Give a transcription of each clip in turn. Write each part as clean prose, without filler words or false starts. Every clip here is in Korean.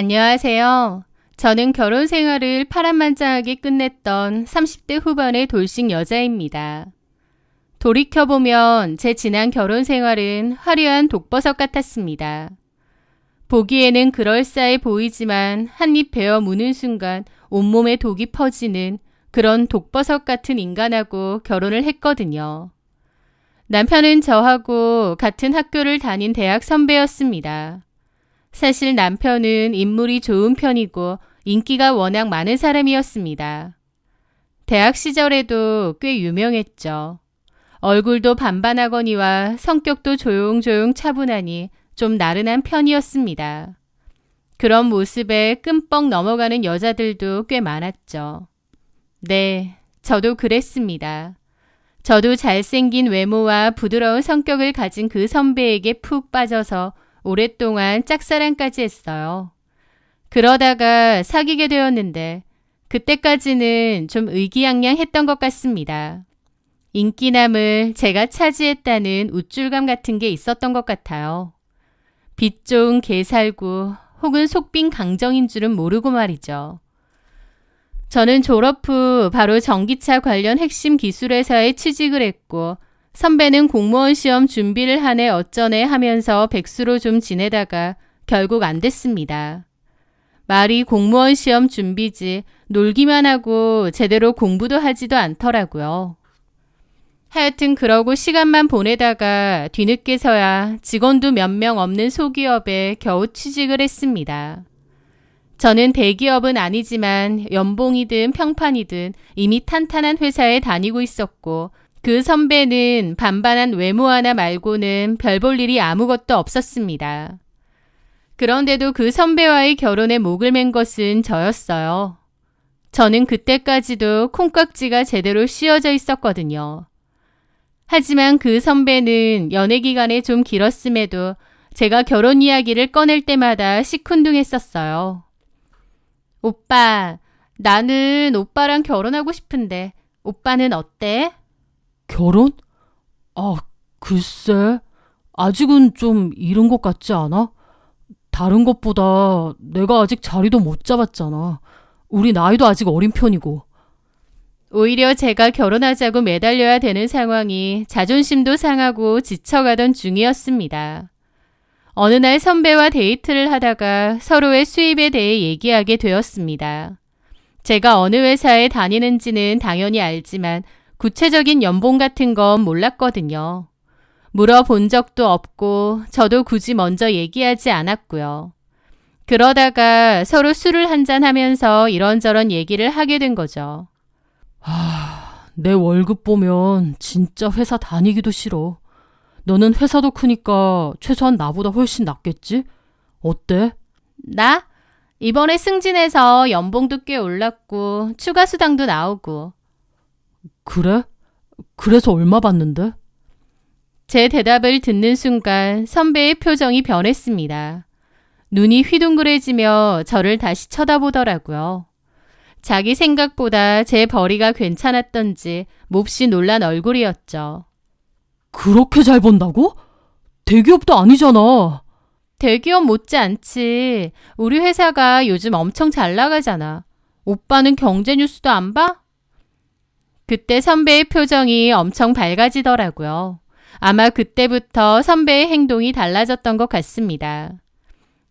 안녕하세요. 저는 결혼 생활을 파란만장하게 끝냈던 30대 후반의 돌싱 여자입니다. 돌이켜보면 제 지난 결혼 생활은 화려한 독버섯 같았습니다. 보기에는 그럴싸해 보이지만 한 입 베어 무는 순간 온몸에 독이 퍼지는 그런 독버섯 같은 인간하고 결혼을 했거든요. 남편은 저하고 같은 학교를 다닌 대학 선배였습니다. 사실 남편은 인물이 좋은 편이고 인기가 워낙 많은 사람이었습니다. 대학 시절에도 꽤 유명했죠. 얼굴도 반반하거니와 성격도 조용조용 차분하니 좀 나른한 편이었습니다. 그런 모습에 끔뻑 넘어가는 여자들도 꽤 많았죠. 네, 저도 그랬습니다. 저도 잘생긴 외모와 부드러운 성격을 가진 그 선배에게 푹 빠져서 오랫동안 짝사랑까지 했어요. 그러다가 사귀게 되었는데 그때까지는 좀 의기양양했던 것 같습니다. 인기남을 제가 차지했다는 우쭐감 같은 게 있었던 것 같아요. 빚 좋은 개살구 혹은 속빈 강정인 줄은 모르고 말이죠. 저는 졸업 후 바로 전기차 관련 핵심 기술회사에 취직을 했고 선배는 공무원 시험 준비를 하네 어쩌네 하면서 백수로 좀 지내다가 결국 안 됐습니다. 말이 공무원 시험 준비지 놀기만 하고 제대로 공부도 하지도 않더라고요. 하여튼 그러고 시간만 보내다가 뒤늦게서야 직원도 몇 명 없는 소기업에 겨우 취직을 했습니다. 저는 대기업은 아니지만 연봉이든 평판이든 이미 탄탄한 회사에 다니고 있었고 그 선배는 반반한 외모 하나 말고는 별 볼 일이 아무것도 없었습니다. 그런데도 그 선배와의 결혼에 목을 맨 것은 저였어요. 저는 그때까지도 콩깍지가 제대로 씌어져 있었거든요. 하지만 그 선배는 연애 기간이 좀 길었음에도 제가 결혼 이야기를 꺼낼 때마다 시큰둥했었어요. 오빠, 나는 오빠랑 결혼하고 싶은데 오빠는 어때? 결혼? 글쎄. 아직은 좀 이른 것 같지 않아? 다른 것보다 내가 아직 자리도 못 잡았잖아. 우리 나이도 아직 어린 편이고. 오히려 제가 결혼하자고 매달려야 되는 상황이 자존심도 상하고 지쳐가던 중이었습니다. 어느 날 선배와 데이트를 하다가 서로의 수입에 대해 얘기하게 되었습니다. 제가 어느 회사에 다니는지는 당연히 알지만 구체적인 연봉 같은 건 몰랐거든요. 물어본 적도 없고 저도 굳이 먼저 얘기하지 않았고요. 그러다가 서로 술을 한잔 하면서 이런저런 얘기를 하게 된 거죠. 내 월급 보면 진짜 회사 다니기도 싫어. 너는 회사도 크니까 최소한 나보다 훨씬 낫겠지? 어때? 나? 이번에 승진해서 연봉도 꽤 올랐고 추가 수당도 나오고. 그래? 그래서 얼마 받는데? 제 대답을 듣는 순간 선배의 표정이 변했습니다. 눈이 휘둥그레지며 저를 다시 쳐다보더라고요. 자기 생각보다 제 벌이가 괜찮았던지 몹시 놀란 얼굴이었죠. 그렇게 잘 번다고? 대기업도 아니잖아. 대기업 못지않지. 우리 회사가 요즘 엄청 잘 나가잖아. 오빠는 경제 뉴스도 안 봐? 그때 선배의 표정이 엄청 밝아지더라고요. 아마 그때부터 선배의 행동이 달라졌던 것 같습니다.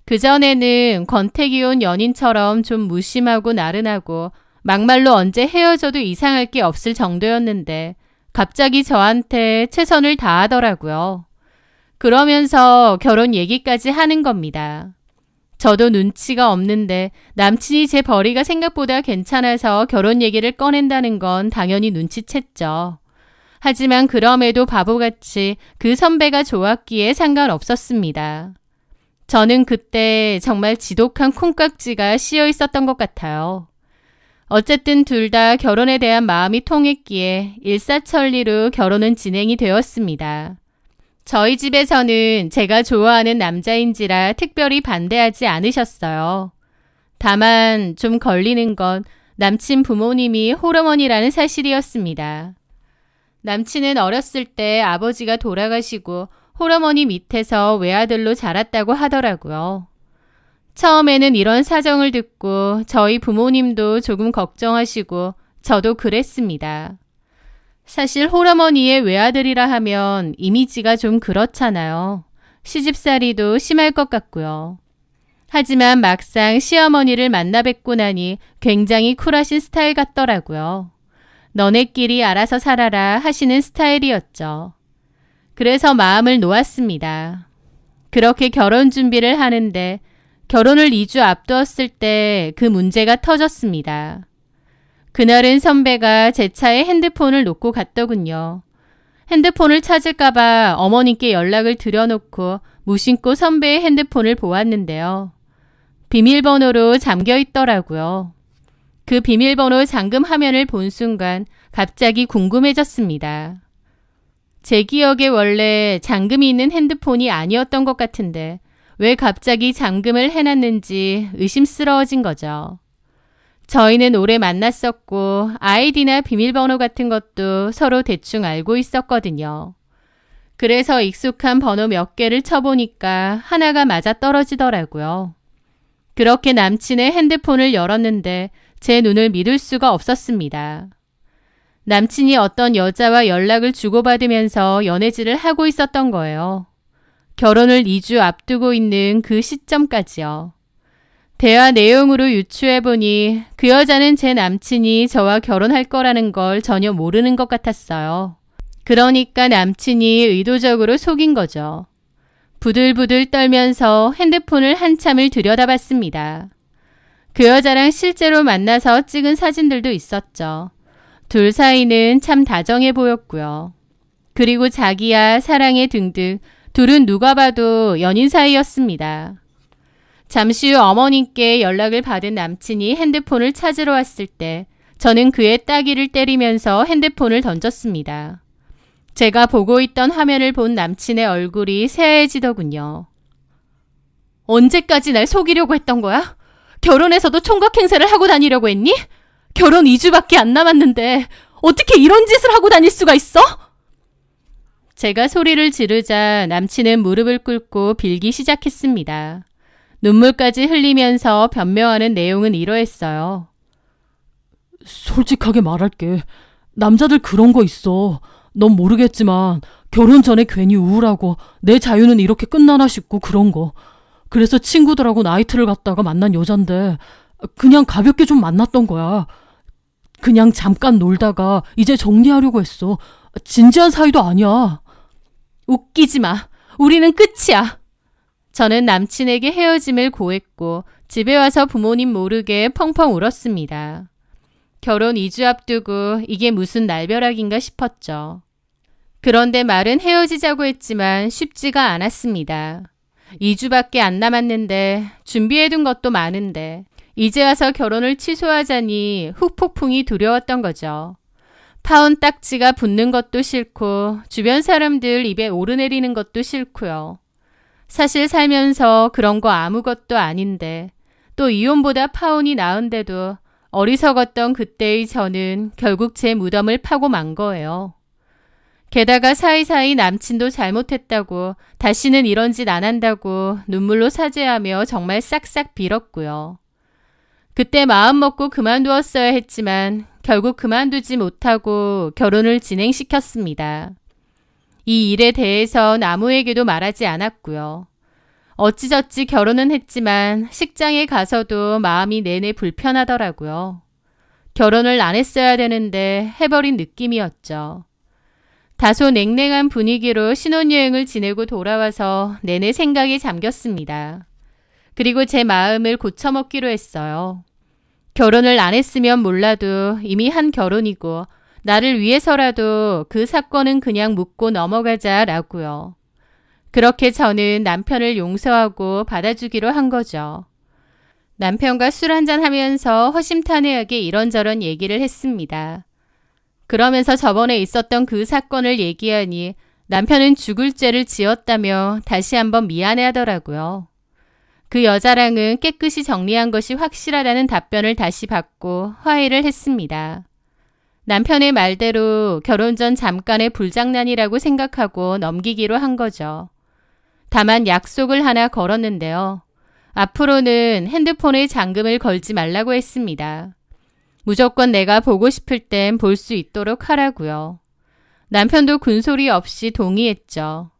그전에는 권태기 온 연인처럼 좀 무심하고 나른하고 막말로 언제 헤어져도 이상할 게 없을 정도였는데 갑자기 저한테 최선을 다하더라고요. 그러면서 결혼 얘기까지 하는 겁니다. 저도 눈치가 없는데 남친이 제 벌이가 생각보다 괜찮아서 결혼 얘기를 꺼낸다는 건 당연히 눈치챘죠. 하지만 그럼에도 바보같이 그 선배가 좋았기에 상관없었습니다. 저는 그때 정말 지독한 콩깍지가 씌어 있었던 것 같아요. 어쨌든 둘 다 결혼에 대한 마음이 통했기에 일사천리로 결혼은 진행이 되었습니다. 저희 집에서는 제가 좋아하는 남자인지라 특별히 반대하지 않으셨어요. 다만 좀 걸리는 건 남친 부모님이 홀어머니라는 사실이었습니다. 남친은 어렸을 때 아버지가 돌아가시고 홀어머니 밑에서 외아들로 자랐다고 하더라고요. 처음에는 이런 사정을 듣고 저희 부모님도 조금 걱정하시고 저도 그랬습니다. 사실 홀어머니의 외아들이라 하면 이미지가 좀 그렇잖아요. 시집살이도 심할 것 같고요. 하지만 막상 시어머니를 만나 뵙고 나니 굉장히 쿨하신 스타일 같더라고요. 너네끼리 알아서 살아라 하시는 스타일이었죠. 그래서 마음을 놓았습니다. 그렇게 결혼 준비를 하는데 결혼을 2주 앞두었을 때 그 문제가 터졌습니다. 그날은 선배가 제 차에 핸드폰을 놓고 갔더군요. 핸드폰을 찾을까봐 어머님께 연락을 드려놓고 무심코 선배의 핸드폰을 보았는데요. 비밀번호로 잠겨 있더라고요. 그 비밀번호 잠금 화면을 본 순간 갑자기 궁금해졌습니다. 제 기억에 원래 잠금이 있는 핸드폰이 아니었던 것 같은데 왜 갑자기 잠금을 해놨는지 의심스러워진 거죠. 저희는 오래 만났었고 아이디나 비밀번호 같은 것도 서로 대충 알고 있었거든요. 그래서 익숙한 번호 몇 개를 쳐보니까 하나가 맞아 떨어지더라고요. 그렇게 남친의 핸드폰을 열었는데 제 눈을 믿을 수가 없었습니다. 남친이 어떤 여자와 연락을 주고받으면서 연애질을 하고 있었던 거예요. 결혼을 2주 앞두고 있는 그 시점까지요. 대화 내용으로 유추해보니 그 여자는 제 남친이 저와 결혼할 거라는 걸 전혀 모르는 것 같았어요. 그러니까 남친이 의도적으로 속인 거죠. 부들부들 떨면서 핸드폰을 한참을 들여다봤습니다. 그 여자랑 실제로 만나서 찍은 사진들도 있었죠. 둘 사이는 참 다정해 보였고요. 그리고 자기야, 사랑해 등등 둘은 누가 봐도 연인 사이였습니다. 잠시 후 어머님께 연락을 받은 남친이 핸드폰을 찾으러 왔을 때 저는 그의 따귀를 때리면서 핸드폰을 던졌습니다. 제가 보고 있던 화면을 본 남친의 얼굴이 새하얘지더군요. 언제까지 날 속이려고 했던 거야? 결혼해서도 총각 행세를 하고 다니려고 했니? 결혼 2주밖에 안 남았는데 어떻게 이런 짓을 하고 다닐 수가 있어? 제가 소리를 지르자 남친은 무릎을 꿇고 빌기 시작했습니다. 눈물까지 흘리면서 변명하는 내용은 이러했어요. 솔직하게 말할게. 남자들 그런 거 있어. 넌 모르겠지만 결혼 전에 괜히 우울하고 내 자유는 이렇게 끝나나 싶고 그런 거. 그래서 친구들하고 나이트를 갔다가 만난 여잔데 그냥 가볍게 좀 만났던 거야. 그냥 잠깐 놀다가 이제 정리하려고 했어. 진지한 사이도 아니야. 웃기지 마. 우리는 끝이야. 저는 남친에게 헤어짐을 고했고 집에 와서 부모님 모르게 펑펑 울었습니다. 결혼 2주 앞두고 이게 무슨 날벼락인가 싶었죠. 그런데 말은 헤어지자고 했지만 쉽지가 않았습니다. 2주밖에 안 남았는데 준비해둔 것도 많은데 이제 와서 결혼을 취소하자니 후폭풍이 두려웠던 거죠. 파온 딱지가 붙는 것도 싫고 주변 사람들 입에 오르내리는 것도 싫고요. 사실 살면서 그런 거 아무것도 아닌데 또 이혼보다 파혼이 나은데도 어리석었던 그때의 저는 결국 제 무덤을 파고 만 거예요. 게다가 사이사이 남친도 잘못했다고 다시는 이런 짓 안 한다고 눈물로 사죄하며 정말 싹싹 빌었고요. 그때 마음 먹고 그만두었어야 했지만 결국 그만두지 못하고 결혼을 진행시켰습니다. 이 일에 대해선 아무에게도 말하지 않았고요. 어찌저찌 결혼은 했지만 식장에 가서도 마음이 내내 불편하더라고요. 결혼을 안 했어야 되는데 해버린 느낌이었죠. 다소 냉랭한 분위기로 신혼여행을 지내고 돌아와서 내내 생각에 잠겼습니다. 그리고 제 마음을 고쳐먹기로 했어요. 결혼을 안 했으면 몰라도 이미 한 결혼이고 나를 위해서라도 그 사건은 그냥 묻고 넘어가자라고요. 그렇게 저는 남편을 용서하고 받아주기로 한 거죠. 남편과 술 한잔 하면서 허심탄회하게 이런저런 얘기를 했습니다. 그러면서 저번에 있었던 그 사건을 얘기하니 남편은 죽을 죄를 지었다며 다시 한번 미안해하더라고요. 그 여자랑은 깨끗이 정리한 것이 확실하다는 답변을 다시 받고 화해를 했습니다. 남편의 말대로 결혼 전 잠깐의 불장난이라고 생각하고 넘기기로 한 거죠. 다만 약속을 하나 걸었는데요. 앞으로는 핸드폰에 잠금을 걸지 말라고 했습니다. 무조건 내가 보고 싶을 땐 볼 수 있도록 하라고요. 남편도 군소리 없이 동의했죠.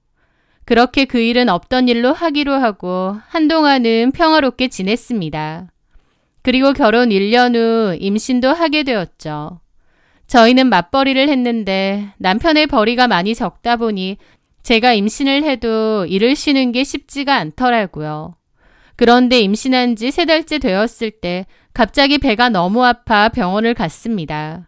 그렇게 그 일은 없던 일로 하기로 하고 한동안은 평화롭게 지냈습니다. 그리고 결혼 1년 후 임신도 하게 되었죠. 저희는 맞벌이를 했는데 남편의 벌이가 많이 적다 보니 제가 임신을 해도 일을 쉬는 게 쉽지가 않더라고요. 그런데 임신한 지 3달째 되었을 때 갑자기 배가 너무 아파 병원을 갔습니다.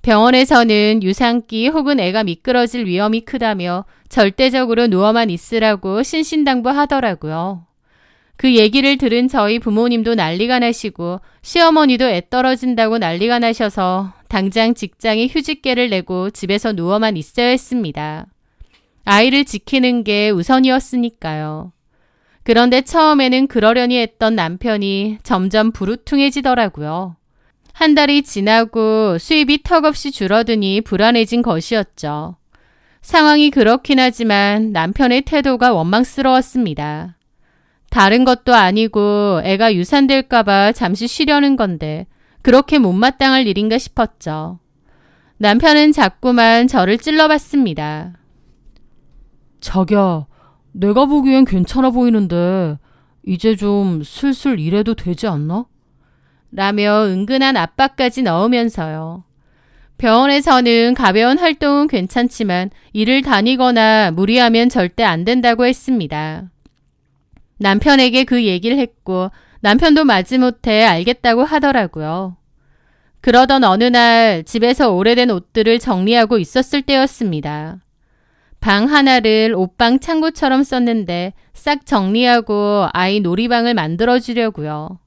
병원에서는 유산기 혹은 애가 미끄러질 위험이 크다며 절대적으로 누워만 있으라고 신신당부하더라고요. 그 얘기를 들은 저희 부모님도 난리가 나시고 시어머니도 애 떨어진다고 난리가 나셔서 당장 직장에 휴직계를 내고 집에서 누워만 있어야 했습니다. 아이를 지키는 게 우선이었으니까요. 그런데 처음에는 그러려니 했던 남편이 점점 부르퉁해지더라고요. 한 달이 지나고 수입이 턱없이 줄어드니 불안해진 것이었죠. 상황이 그렇긴 하지만 남편의 태도가 원망스러웠습니다. 다른 것도 아니고 애가 유산될까봐 잠시 쉬려는 건데 그렇게 못마땅할 일인가 싶었죠. 남편은 자꾸만 저를 찔러봤습니다. 자기야, 내가 보기엔 괜찮아 보이는데 이제 좀 슬슬 일해도 되지 않나? 라며 은근한 압박까지 넣으면서요. 병원에서는 가벼운 활동은 괜찮지만 일을 다니거나 무리하면 절대 안 된다고 했습니다. 남편에게 그 얘기를 했고 남편도 마지못해 알겠다고 하더라고요. 그러던 어느 날 집에서 오래된 옷들을 정리하고 있었을 때였습니다. 방 하나를 옷방 창고처럼 썼는데 싹 정리하고 아이 놀이방을 만들어주려고요.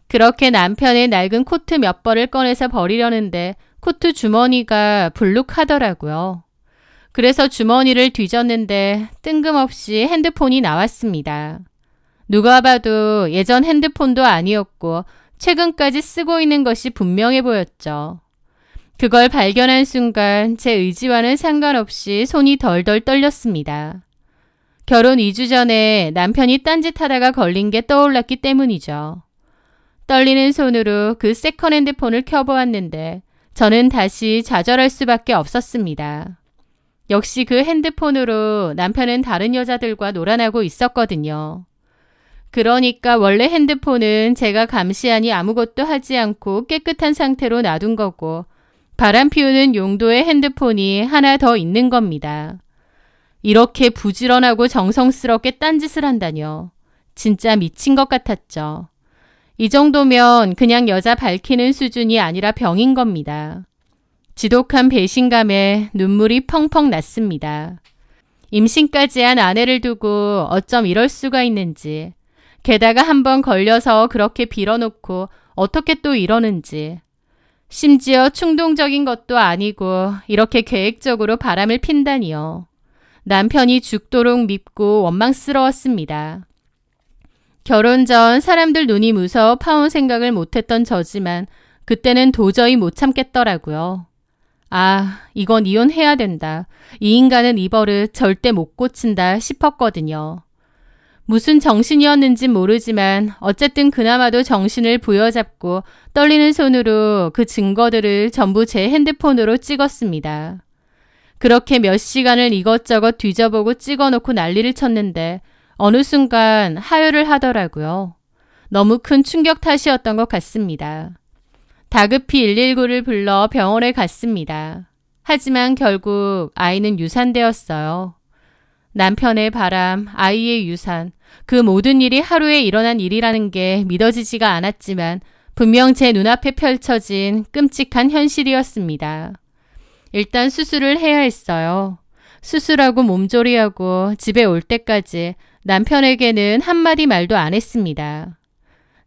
그렇게 남편의 낡은 코트 몇 벌을 꺼내서 버리려는데 코트 주머니가 불룩하더라고요. 그래서 주머니를 뒤졌는데 뜬금없이 핸드폰이 나왔습니다. 누가 봐도 예전 핸드폰도 아니었고 최근까지 쓰고 있는 것이 분명해 보였죠. 그걸 발견한 순간 제 의지와는 상관없이 손이 덜덜 떨렸습니다. 결혼 2주 전에 남편이 딴짓하다가 걸린 게 떠올랐기 때문이죠. 떨리는 손으로 그 세컨핸드 폰을 켜보았는데 저는 다시 좌절할 수밖에 없었습니다. 역시 그 핸드폰으로 남편은 다른 여자들과 놀아나고 있었거든요. 그러니까 원래 핸드폰은 제가 감시하니 아무것도 하지 않고 깨끗한 상태로 놔둔 거고 바람 피우는 용도의 핸드폰이 하나 더 있는 겁니다. 이렇게 부지런하고 정성스럽게 딴짓을 한다뇨. 진짜 미친 것 같았죠. 이 정도면 그냥 여자 밝히는 수준이 아니라 병인 겁니다. 지독한 배신감에 눈물이 펑펑 났습니다. 임신까지 한 아내를 두고 어쩜 이럴 수가 있는지, 게다가 한번 걸려서 그렇게 빌어놓고 어떻게 또 이러는지, 심지어 충동적인 것도 아니고 이렇게 계획적으로 바람을 핀다니요. 남편이 죽도록 밉고 원망스러웠습니다. 결혼 전 사람들 눈이 무서워 파혼 생각을 못했던 저지만 그때는 도저히 못 참겠더라고요. 아, 이건 이혼해야 된다. 이 인간은 이 버릇 절대 못 고친다 싶었거든요. 무슨 정신이었는진 모르지만 어쨌든 그나마도 정신을 부여잡고 떨리는 손으로 그 증거들을 전부 제 핸드폰으로 찍었습니다. 그렇게 몇 시간을 이것저것 뒤져보고 찍어놓고 난리를 쳤는데 어느 순간 하혈을 하더라고요. 너무 큰 충격 탓이었던 것 같습니다. 다급히 119를 불러 병원에 갔습니다. 하지만 결국 아이는 유산되었어요. 남편의 바람, 아이의 유산, 그 모든 일이 하루에 일어난 일이라는 게 믿어지지가 않았지만 분명 제 눈앞에 펼쳐진 끔찍한 현실이었습니다. 일단 수술을 해야 했어요. 수술하고 몸조리하고 집에 올 때까지 남편에게는 한마디 말도 안 했습니다.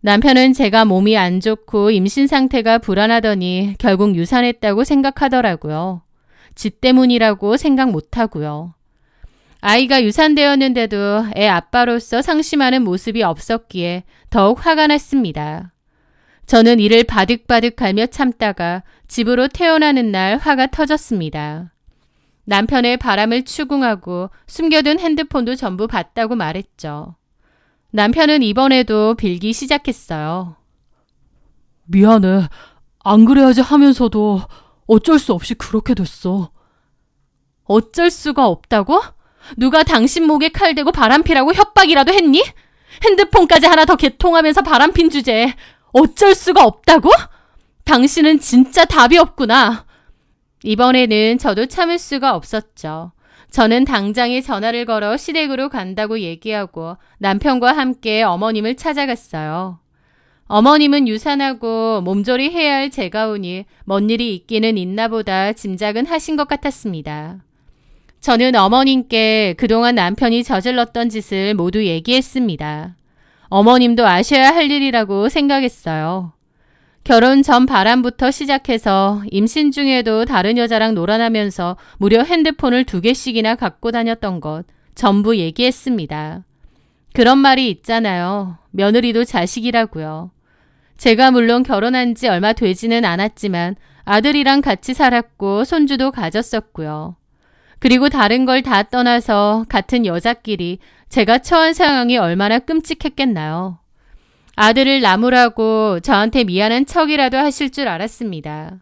남편은 제가 몸이 안 좋고 임신 상태가 불안하더니 결국 유산했다고 생각하더라고요. 지 때문이라고 생각 못하고요. 아이가 유산되었는데도 애 아빠로서 상심하는 모습이 없었기에 더욱 화가 났습니다. 저는 이를 바득바득 갈며 참다가 집으로 태어나는 날 화가 터졌습니다. 남편의 바람을 추궁하고 숨겨둔 핸드폰도 전부 봤다고 말했죠. 남편은 이번에도 빌기 시작했어요. 미안해. 안 그래야지 하면서도 어쩔 수 없이 그렇게 됐어. 어쩔 수가 없다고? 누가 당신 목에 칼 대고 바람피라고 협박이라도 했니? 핸드폰까지 하나 더 개통하면서 바람핀 주제에 어쩔 수가 없다고? 당신은 진짜 답이 없구나. 이번에는 저도 참을 수가 없었죠. 저는 당장에 전화를 걸어 시댁으로 간다고 얘기하고 남편과 함께 어머님을 찾아갔어요. 어머님은 유산하고 몸조리 해야 할 제가 오니 뭔 일이 있기는 있나 보다 짐작은 하신 것 같았습니다. 저는 어머님께 그동안 남편이 저질렀던 짓을 모두 얘기했습니다. 어머님도 아셔야 할 일이라고 생각했어요. 결혼 전 바람부터 시작해서 임신 중에도 다른 여자랑 놀아나면서 무려 핸드폰을 2개씩이나 갖고 다녔던 것 전부 얘기했습니다. 그런 말이 있잖아요. 며느리도 자식이라고요. 제가 물론 결혼한 지 얼마 되지는 않았지만 아들이랑 같이 살았고 손주도 가졌었고요. 그리고 다른 걸 다 떠나서 같은 여자끼리 제가 처한 상황이 얼마나 끔찍했겠나요. 아들을 나무라고 저한테 미안한 척이라도 하실 줄 알았습니다.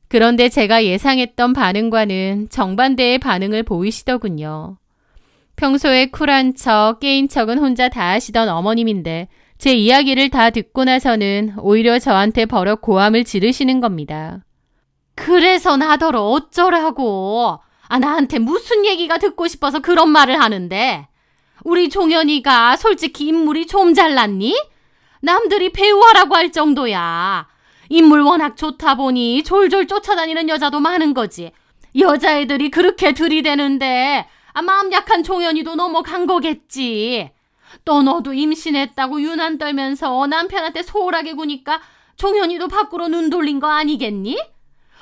그런데 제가 예상했던 반응과는 정반대의 반응을 보이시더군요. 평소에 쿨한 척, 깨인 척은 혼자 다 하시던 어머님인데 제 이야기를 다 듣고 나서는 오히려 저한테 버럭 고함을 지르시는 겁니다. 그래서 나더러 어쩌라고. 나한테 무슨 얘기가 듣고 싶어서 그런 말을 하는데. 우리 종현이가 솔직히 인물이 좀 잘났니? 남들이 배우하라고 할 정도야. 인물 워낙 좋다 보니 졸졸 쫓아다니는 여자도 많은 거지. 여자애들이 그렇게 들이대는데 마음 약한 종현이도 넘어간 거겠지. 또 너도 임신했다고 유난 떨면서 남편한테 소홀하게 구니까 종현이도 밖으로 눈 돌린 거 아니겠니?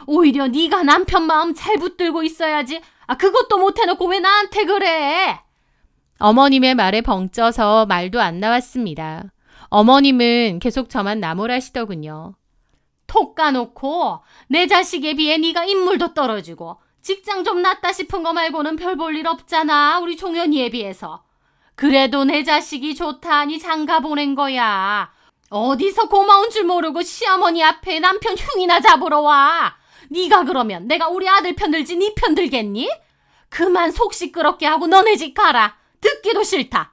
오히려 네가 남편 마음 잘 붙들고 있어야지. 그것도 못해놓고 왜 나한테 그래? 어머님의 말에 벙쪄서 말도 안 나왔습니다. 어머님은 계속 저만 나무라시더군요. 톡 까놓고 내 자식에 비해 네가 인물도 떨어지고 직장 좀 낫다 싶은 거 말고는 별 볼 일 없잖아. 우리 종현이에 비해서. 그래도 내 자식이 좋다 하니 장가 보낸 거야. 어디서 고마운 줄 모르고 시어머니 앞에 남편 흉이나 잡으러 와. 네가 그러면 내가 우리 아들 편 들지 네 편 들겠니? 그만 속 시끄럽게 하고 너네 집 가라. 듣기도 싫다.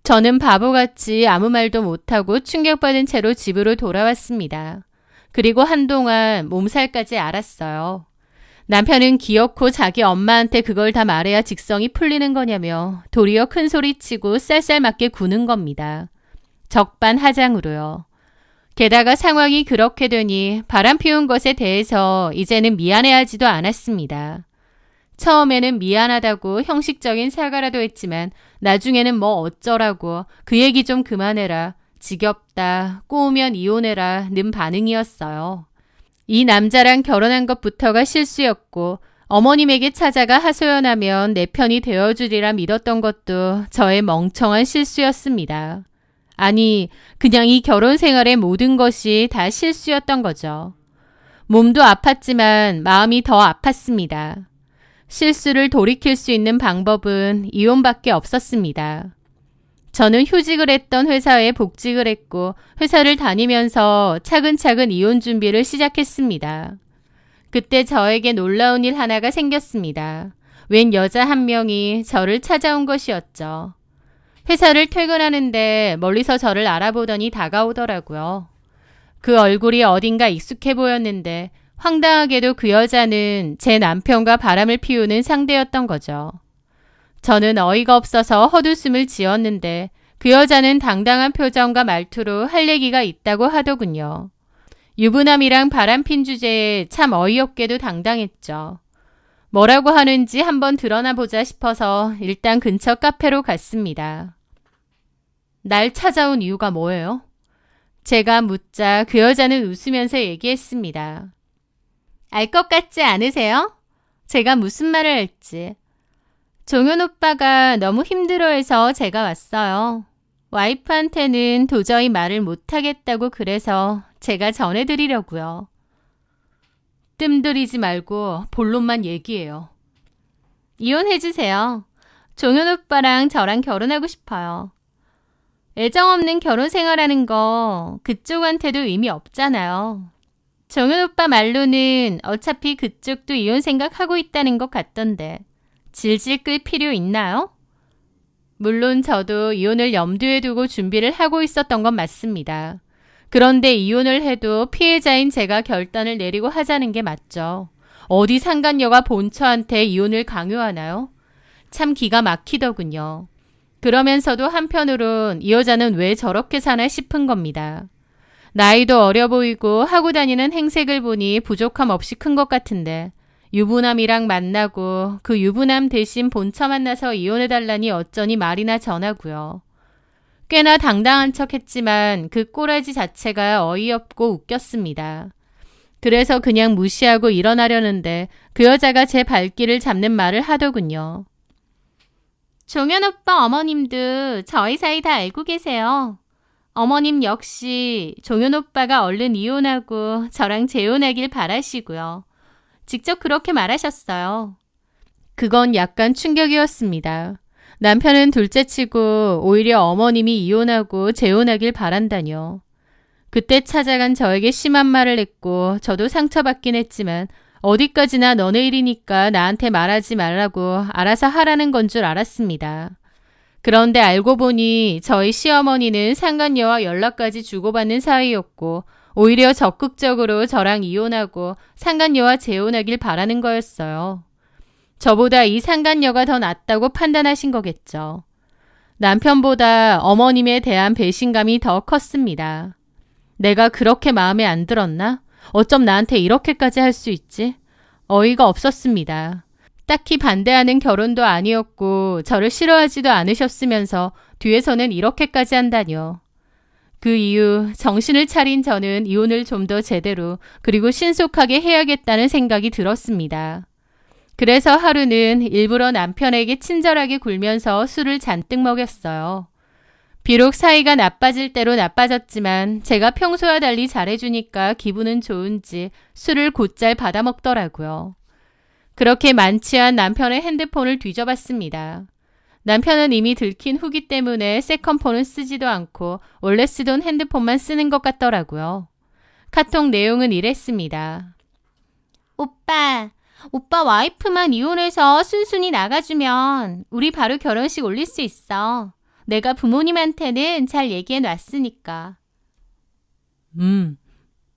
저는 바보같이 아무 말도 못하고 충격받은 채로 집으로 돌아왔습니다. 그리고 한동안 몸살까지 앓았어요. 남편은 기어코 자기 엄마한테 그걸 다 말해야 직성이 풀리는 거냐며 도리어 큰 소리치고 쌀쌀맞게 구는 겁니다. 적반하장으로요. 게다가 상황이 그렇게 되니 바람 피운 것에 대해서 이제는 미안해하지도 않았습니다. 처음에는 미안하다고 형식적인 사과라도 했지만 나중에는 뭐 어쩌라고 그 얘기 좀 그만해라, 지겹다, 꼬우면 이혼해라 는 반응이었어요. 이 남자랑 결혼한 것부터가 실수였고 어머님에게 찾아가 하소연하면 내 편이 되어주리라 믿었던 것도 저의 멍청한 실수였습니다. 아니, 그냥 이 결혼 생활의 모든 것이 다 실수였던 거죠. 몸도 아팠지만 마음이 더 아팠습니다. 실수를 돌이킬 수 있는 방법은 이혼밖에 없었습니다. 저는 휴직을 했던 회사에 복직을 했고 회사를 다니면서 차근차근 이혼 준비를 시작했습니다. 그때 저에게 놀라운 일 하나가 생겼습니다. 웬 여자 한 명이 저를 찾아온 것이었죠. 회사를 퇴근하는데 멀리서 저를 알아보더니 다가오더라고요. 그 얼굴이 어딘가 익숙해 보였는데 황당하게도 그 여자는 제 남편과 바람을 피우는 상대였던 거죠. 저는 어이가 없어서 헛웃음을 지었는데 그 여자는 당당한 표정과 말투로 할 얘기가 있다고 하더군요. 유부남이랑 바람핀 주제에 참 어이없게도 당당했죠. 뭐라고 하는지 한번 드러나 보자 싶어서 일단 근처 카페로 갔습니다. 날 찾아온 이유가 뭐예요? 제가 묻자 그 여자는 웃으면서 얘기했습니다. 알 것 같지 않으세요? 제가 무슨 말을 할지. 종현 오빠가 너무 힘들어해서 제가 왔어요. 와이프한테는 도저히 말을 못하겠다고 그래서 제가 전해드리려고요. 뜸들이지 말고 본론만 얘기해요. 이혼해주세요. 종현 오빠랑 저랑 결혼하고 싶어요. 애정 없는 결혼 생활하는 거 그쪽한테도 의미 없잖아요. 정현 오빠 말로는 어차피 그쪽도 이혼 생각하고 있다는 것 같던데 질질 끌 필요 있나요? 물론 저도 이혼을 염두에 두고 준비를 하고 있었던 건 맞습니다. 그런데 이혼을 해도 피해자인 제가 결단을 내리고 하자는 게 맞죠. 어디 상간녀가 본처한테 이혼을 강요하나요? 참 기가 막히더군요. 그러면서도 한편으론 이 여자는 왜 저렇게 사나 싶은 겁니다. 나이도 어려 보이고 하고 다니는 행색을 보니 부족함 없이 큰 것 같은데 유부남이랑 만나고 그 유부남 대신 본처 만나서 이혼해달라니 어쩌니 말이나 전하고요. 꽤나 당당한 척했지만 그 꼬라지 자체가 어이없고 웃겼습니다. 그래서 그냥 무시하고 일어나려는데 그 여자가 제 발길을 잡는 말을 하더군요. 종현 오빠 어머님도 저희 사이 다 알고 계세요. 어머님 역시 종현 오빠가 얼른 이혼하고 저랑 재혼하길 바라시고요. 직접 그렇게 말하셨어요. 그건 약간 충격이었습니다. 남편은 둘째치고 오히려 어머님이 이혼하고 재혼하길 바란다뇨. 그때 찾아간 저에게 심한 말을 했고 저도 상처받긴 했지만 어디까지나 너네 일이니까 나한테 말하지 말라고 알아서 하라는 건 줄 알았습니다. 그런데 알고 보니 저희 시어머니는 상간녀와 연락까지 주고받는 사이였고 오히려 적극적으로 저랑 이혼하고 상간녀와 재혼하길 바라는 거였어요. 저보다 이 상간녀가 더 낫다고 판단하신 거겠죠. 남편보다 어머님에 대한 배신감이 더 컸습니다. 내가 그렇게 마음에 안 들었나? 어쩜 나한테 이렇게까지 할 수 있지? 어이가 없었습니다. 딱히 반대하는 결혼도 아니었고 저를 싫어하지도 않으셨으면서 뒤에서는 이렇게까지 한다뇨. 그 이후 정신을 차린 저는 이혼을 좀 더 제대로 그리고 신속하게 해야겠다는 생각이 들었습니다. 그래서 하루는 일부러 남편에게 친절하게 굴면서 술을 잔뜩 먹였어요. 비록 사이가 나빠질 대로 나빠졌지만 제가 평소와 달리 잘해주니까 기분은 좋은지 술을 곧잘 받아먹더라고요. 그렇게 만취한 남편의 핸드폰을 뒤져봤습니다. 남편은 이미 들킨 후기 때문에 세컨폰은 쓰지도 않고 원래 쓰던 핸드폰만 쓰는 것 같더라고요. 카톡 내용은 이랬습니다. 오빠 와이프만 이혼해서 순순히 나가주면 우리 바로 결혼식 올릴 수 있어. 내가 부모님한테는 잘 얘기해 놨으니까.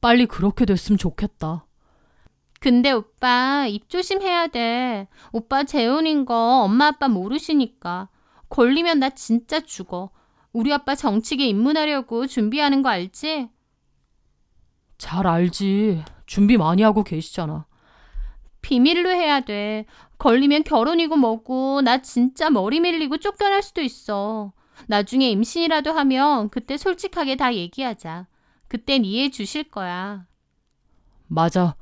빨리 그렇게 됐으면 좋겠다. 근데 오빠 입 조심해야 돼. 오빠 재혼인 거 엄마 아빠 모르시니까. 걸리면 나 진짜 죽어. 우리 아빠 정치계 입문하려고 준비하는 거 알지? 잘 알지. 준비 많이 하고 계시잖아. 비밀로 해야 돼. 걸리면 결혼이고 뭐고 나 진짜 머리 밀리고 쫓겨날 수도 있어. 나중에 임신이라도 하면 그때 솔직하게 다 얘기하자. 그땐 이해해 주실 거야. 맞아.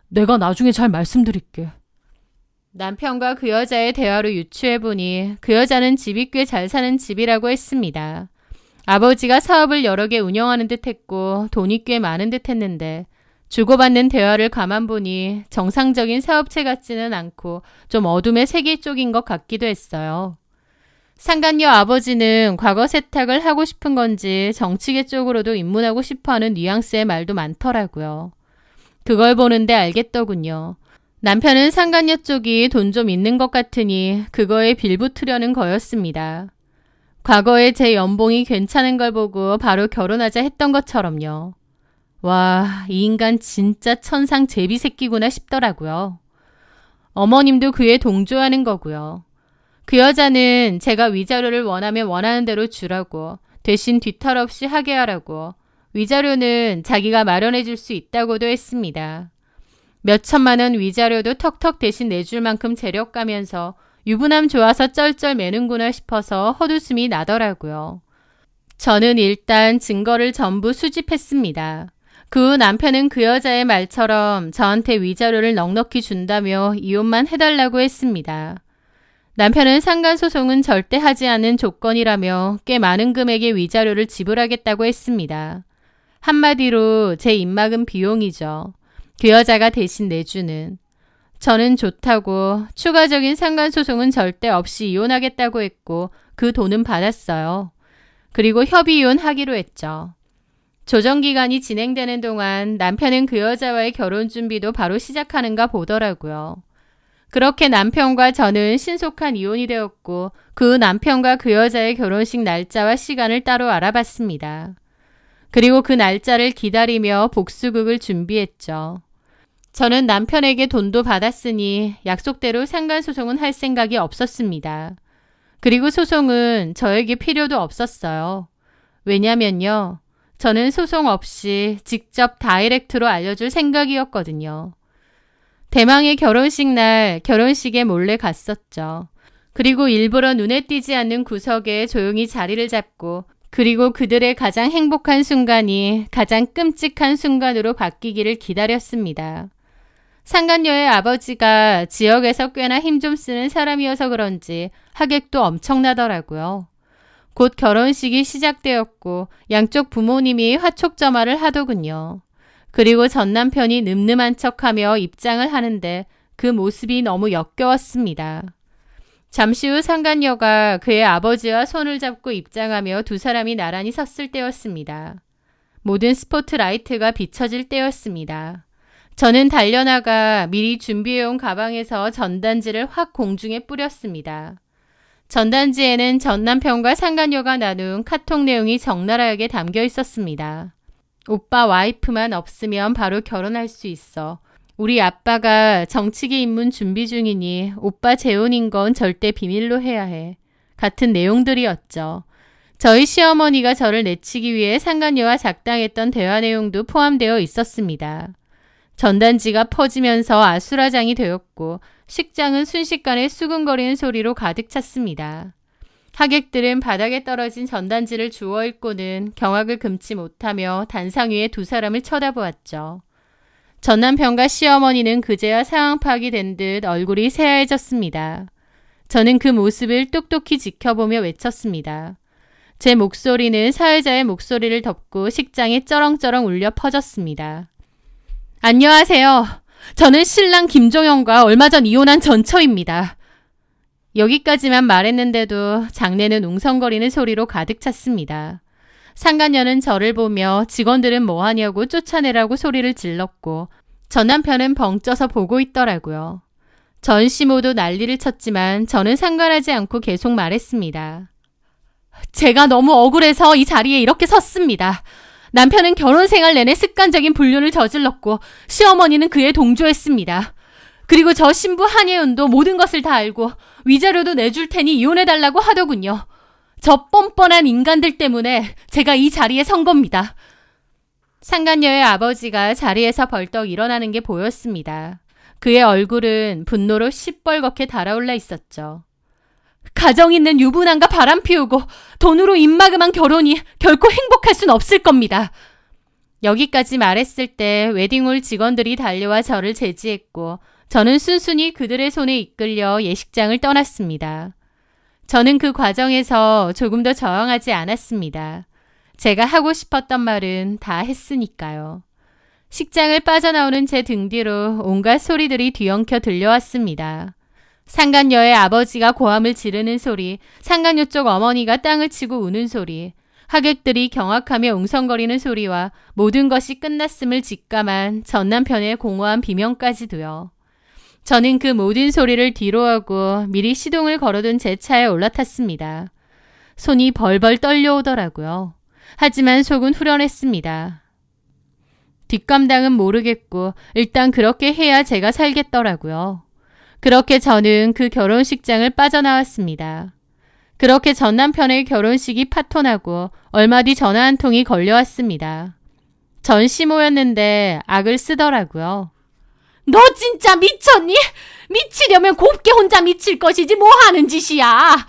내가 나중에 잘 말씀드릴게. 남편과 그 여자의 대화로 유추해보니 그 여자는 집이 꽤 잘 사는 집이라고 했습니다. 아버지가 사업을 여러 개 운영하는 듯 했고 돈이 꽤 많은 듯 했는데 주고받는 대화를 가만 보니 정상적인 사업체 같지는 않고 좀 어둠의 세계 쪽인 것 같기도 했어요. 상간녀 아버지는 과거 세탁을 하고 싶은 건지 정치계 쪽으로도 입문하고 싶어하는 뉘앙스의 말도 많더라고요. 그걸 보는데 알겠더군요. 남편은 상간녀 쪽이 돈 좀 있는 것 같으니 그거에 빌붙으려는 거였습니다. 과거에 제 연봉이 괜찮은 걸 보고 바로 결혼하자 했던 것처럼요. 와, 이 인간 진짜 천상 제비 새끼구나 싶더라고요. 어머님도 그에 동조하는 거고요. 그 여자는 제가 위자료를 원하면 원하는 대로 주라고 대신 뒤탈 없이 하게 하라고 위자료는 자기가 마련해 줄 수 있다고도 했습니다. 몇 천만 원 위자료도 턱턱 대신 내줄 만큼 재력 가면서 유부남 좋아서 쩔쩔 매는구나 싶어서 헛웃음이 나더라고요. 저는 일단 증거를 전부 수집했습니다. 그 후 남편은 그 여자의 말처럼 저한테 위자료를 넉넉히 준다며 이혼만 해달라고 했습니다. 남편은 상간소송은 절대 하지 않는 조건이라며 꽤 많은 금액의 위자료를 지불하겠다고 했습니다. 한마디로 제 입막은 비용이죠. 그 여자가 대신 내주는. 저는 좋다고 추가적인 상간소송은 절대 없이 이혼하겠다고 했고 그 돈은 받았어요. 그리고 협의이혼하기로 했죠. 조정기간이 진행되는 동안 남편은 그 여자와의 결혼 준비도 바로 시작하는가 보더라고요. 그렇게 남편과 저는 신속한 이혼이 되었고 그 남편과 그 여자의 결혼식 날짜와 시간을 따로 알아봤습니다. 그리고 그 날짜를 기다리며 복수극을 준비했죠. 저는 남편에게 돈도 받았으니 약속대로 상간소송은 할 생각이 없었습니다. 그리고 소송은 저에게 필요도 없었어요. 왜냐면요. 저는 소송 없이 직접 다이렉트로 알려줄 생각이었거든요. 대망의 결혼식 날 결혼식에 몰래 갔었죠. 그리고 일부러 눈에 띄지 않는 구석에 조용히 자리를 잡고 그리고 그들의 가장 행복한 순간이 가장 끔찍한 순간으로 바뀌기를 기다렸습니다. 상간녀의 아버지가 지역에서 꽤나 힘 좀 쓰는 사람이어서 그런지 하객도 엄청나더라고요. 곧 결혼식이 시작되었고 양쪽 부모님이 화촉점화를 하더군요. 그리고 전 남편이 늠름한 척하며 입장을 하는데 그 모습이 너무 역겨웠습니다. 잠시 후 상간녀가 그의 아버지와 손을 잡고 입장하며 두 사람이 나란히 섰을 때였습니다. 모든 스포트라이트가 비춰질 때였습니다. 저는 달려나가 미리 준비해온 가방에서 전단지를 확 공중에 뿌렸습니다. 전단지에는 전 남편과 상간녀가 나눈 카톡 내용이 적나라하게 담겨 있었습니다. 오빠 와이프만 없으면 바로 결혼할 수 있어. 우리 아빠가 정치계 입문 준비 중이니 오빠 재혼인 건 절대 비밀로 해야 해. 같은 내용들이었죠. 저희 시어머니가 저를 내치기 위해 상간녀와 작당했던 대화 내용도 포함되어 있었습니다. 전단지가 퍼지면서 아수라장이 되었고 식장은 순식간에 수근거리는 소리로 가득 찼습니다. 하객들은 바닥에 떨어진 전단지를 주워 읽고는 경악을 금치 못하며 단상 위에 두 사람을 쳐다보았죠. 전 남편과 시어머니는 그제야 상황 파악이 된 듯 얼굴이 새하얘졌습니다. 저는 그 모습을 똑똑히 지켜보며 외쳤습니다. 제 목소리는 사회자의 목소리를 덮고 식장에 쩌렁쩌렁 울려 퍼졌습니다. 안녕하세요. 저는 신랑 김종영과 얼마 전 이혼한 전처입니다. 여기까지만 말했는데도 장내는 웅성거리는 소리로 가득 찼습니다. 상간녀는 저를 보며 직원들은 뭐하냐고 쫓아내라고 소리를 질렀고 전 남편은 벙쪄서 보고 있더라고요. 전시 모두 난리를 쳤지만 저는 상관하지 않고 계속 말했습니다. 제가 너무 억울해서 이 자리에 이렇게 섰습니다. 남편은 결혼 생활 내내 습관적인 불륜을 저질렀고 시어머니는 그에 동조했습니다. 그리고 저 신부 한예은도 모든 것을 다 알고 위자료도 내줄 테니 이혼해달라고 하더군요. 저 뻔뻔한 인간들 때문에 제가 이 자리에 선 겁니다. 상간녀의 아버지가 자리에서 벌떡 일어나는 게 보였습니다. 그의 얼굴은 분노로 시뻘겋게 달아올라 있었죠. 가정 있는 유부남과 바람 피우고 돈으로 입마금한 결혼이 결코 행복할 순 없을 겁니다. 여기까지 말했을 때 웨딩홀 직원들이 달려와 저를 제지했고 저는 순순히 그들의 손에 이끌려 예식장을 떠났습니다. 저는 그 과정에서 조금 더 저항하지 않았습니다. 제가 하고 싶었던 말은 다 했으니까요. 식장을 빠져나오는 제 등 뒤로 온갖 소리들이 뒤엉켜 들려왔습니다. 상간녀의 아버지가 고함을 지르는 소리, 상간녀 쪽 어머니가 땅을 치고 우는 소리, 하객들이 경악하며 웅성거리는 소리와 모든 것이 끝났음을 직감한 전 남편의 공허한 비명까지도요. 저는 그 모든 소리를 뒤로하고 미리 시동을 걸어둔 제 차에 올라탔습니다. 손이 벌벌 떨려오더라고요. 하지만 속은 후련했습니다. 뒷감당은 모르겠고 일단 그렇게 해야 제가 살겠더라고요. 그렇게 저는 그 결혼식장을 빠져나왔습니다. 그렇게 전 남편의 결혼식이 파토나고 얼마 뒤 전화 한 통이 걸려왔습니다. 전 시모였는데 악을 쓰더라고요. 너 진짜 미쳤니? 미치려면 곱게 혼자 미칠 것이지 뭐 하는 짓이야.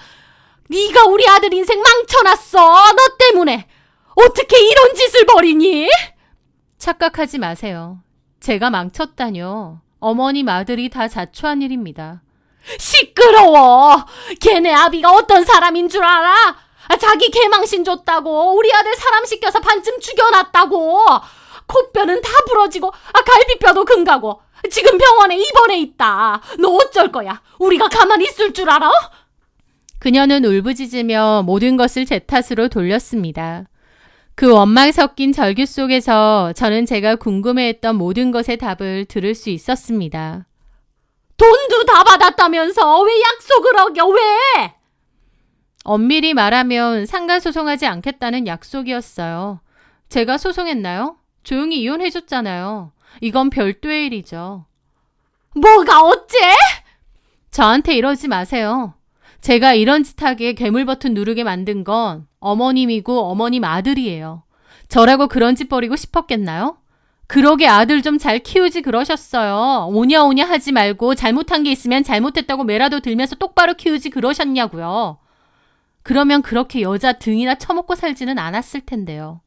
네가 우리 아들 인생 망쳐놨어. 너 때문에. 어떻게 이런 짓을 벌이니? 착각하지 마세요. 제가 망쳤다뇨. 어머님 아들이 다 자초한 일입니다. 시끄러워. 걔네 아비가 어떤 사람인 줄 알아? 자기 개망신 줬다고 우리 아들 사람 시켜서 반쯤 죽여놨다고. 콧뼈는 다 부러지고 갈비뼈도 금가고 지금 병원에 입원해 있다. 너 어쩔 거야? 우리가 가만히 있을 줄 알아? 그녀는 울부짖으며 모든 것을 제 탓으로 돌렸습니다. 그 원망 섞인 절규 속에서 저는 제가 궁금해했던 모든 것의 답을 들을 수 있었습니다. 돈도 다 받았다면서 왜 약속을 어겨? 왜? 엄밀히 말하면 상가 소송하지 않겠다는 약속이었어요. 제가 소송했나요? 조용히 이혼해줬잖아요. 이건 별도의 일이죠. 뭐가 어째? 저한테 이러지 마세요. 제가 이런 짓 하게 괴물 버튼 누르게 만든 건 어머님이고 어머님 아들이에요. 저라고 그런 짓 벌이고 싶었겠나요? 그러게 아들 좀 잘 키우지 그러셨어요. 오냐오냐 하지 말고 잘못한 게 있으면 잘못했다고 매라도 들면서 똑바로 키우지 그러셨냐고요. 그러면 그렇게 여자 등이나 처먹고 살지는 않았을 텐데요.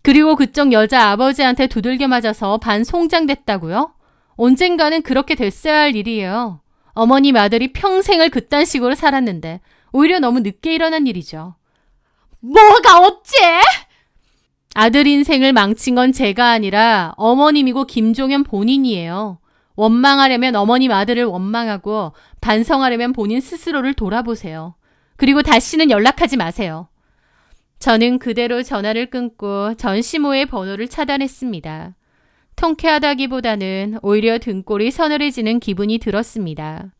그리고 그쪽 여자 아버지한테 두들겨 맞아서 반 송장됐다고요? 언젠가는 그렇게 됐어야 할 일이에요. 어머님 아들이 평생을 그딴 식으로 살았는데 오히려 너무 늦게 일어난 일이죠. 뭐가 어째? 아들 인생을 망친 건 제가 아니라 어머님이고 김종현 본인이에요. 원망하려면 어머님 아들을 원망하고 반성하려면 본인 스스로를 돌아보세요. 그리고 다시는 연락하지 마세요. 저는 그대로 전화를 끊고 전 시모의 번호를 차단했습니다. 통쾌하다기보다는 오히려 등골이 서늘해지는 기분이 들었습니다.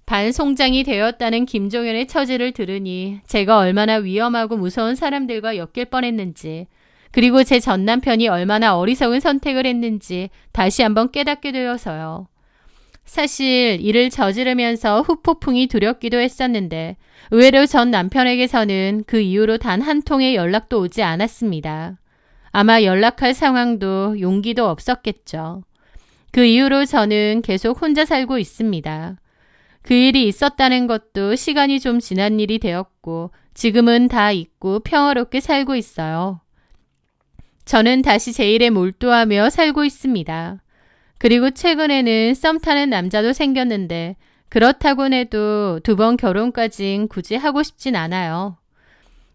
반송장이 되었다는 김종현의 처지를 들으니 제가 얼마나 위험하고 무서운 사람들과 엮일 뻔했는지, 그리고 제 전 남편이 얼마나 어리석은 선택을 했는지 다시 한번 깨닫게 되어서요. 사실 이를 저지르면서 후폭풍이 두렵기도 했었는데 의외로 전 남편에게서는 그 이후로 단 한 통의 연락도 오지 않았습니다. 아마 연락할 상황도 용기도 없었겠죠. 그 이후로 저는 계속 혼자 살고 있습니다. 그 일이 있었다는 것도 시간이 좀 지난 일이 되었고 지금은 다 잊고 평화롭게 살고 있어요. 저는 다시 제 일에 몰두하며 살고 있습니다. 그리고 최근에는 썸 타는 남자도 생겼는데 그렇다곤 해도 2번 결혼까진 굳이 하고 싶진 않아요.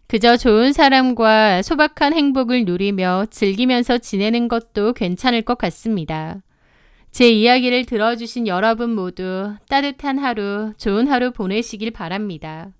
그저 좋은 사람과 소박한 행복을 누리며 즐기면서 지내는 것도 괜찮을 것 같습니다. 제 이야기를 들어주신 여러분 모두 따뜻한 하루, 좋은 하루 보내시길 바랍니다.